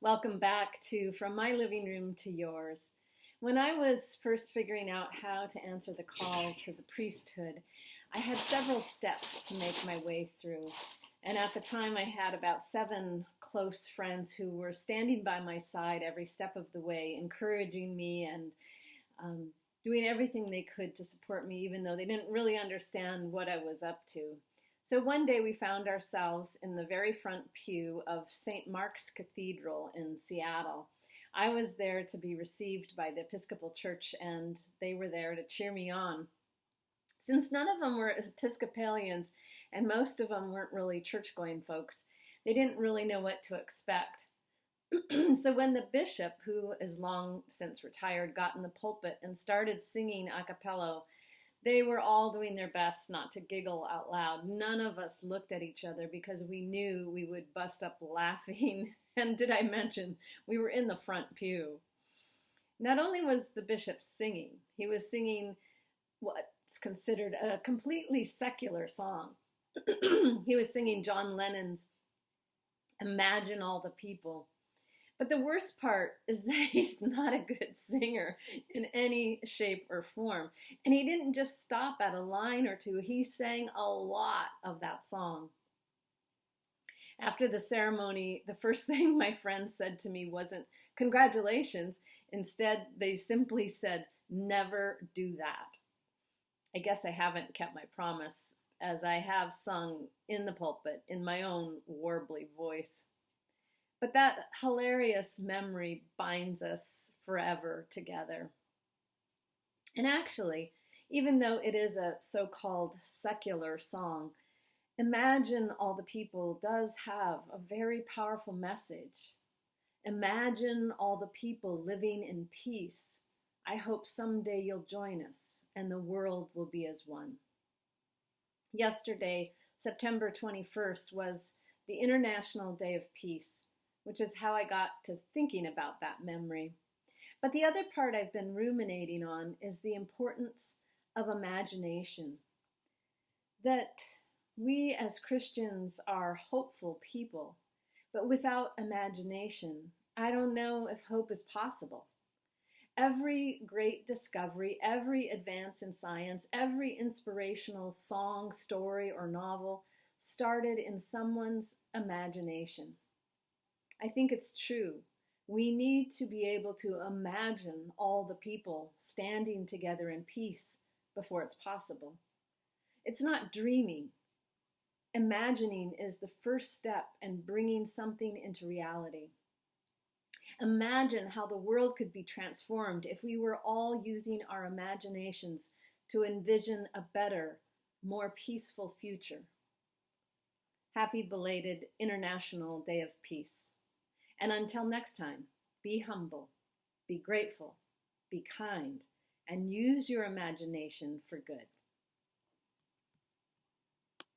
Welcome back to From My Living Room to Yours. When I was first figuring out how to answer the call to the priesthood, I had several steps to make my way through. And at the time, I had about 7 close friends who were standing by my side every step of the way, encouraging me and doing everything they could to support me, even though they didn't really understand what I was up to. So one day we found ourselves in the very front pew of St. Mark's Cathedral in Seattle. I was there to be received by the Episcopal Church, and they were there to cheer me on. Since none of them were Episcopalians and most of them weren't really church-going folks, they didn't really know what to expect. So when the bishop, who is long since retired, got in the pulpit and started singing a cappella, they were all doing their best not to giggle out loud. None of us looked at each other because we knew we would bust up laughing. And did I mention, we were in the front pew. Not only was the bishop singing, he was singing what's considered a completely secular song. He was singing John Lennon's Imagine All the People. But the worst part is that he's not a good singer in any shape or form. And he didn't just stop at a line or two. He sang a lot of that song. After the ceremony, the first thing my friends said to me wasn't, "Congratulations." Instead, they simply said, "Never do that." I guess I haven't kept my promise, as I have sung in the pulpit in my own warbly voice. But that hilarious memory binds us forever together. And actually, even though it is a so-called secular song, Imagine All the People does have a very powerful message. Imagine all the people living in peace. I hope someday you'll join us and the world will be as one. Yesterday, September 21st, was the International Day of Peace, which is how I got to thinking about that memory. But the other part I've been ruminating on is the importance of imagination. That we as Christians are hopeful people, but without imagination, I don't know if hope is possible. Every great discovery, every advance in science, every inspirational song, story, or novel started in someone's imagination. I think it's true. We need to be able to imagine all the people standing together in peace before it's possible. It's not dreaming. Imagining is the first step in bringing something into reality. Imagine how the world could be transformed if we were all using our imaginations to envision a better, more peaceful future. Happy belated International Day of Peace. And until next time, be humble, be grateful, be kind, and use your imagination for good.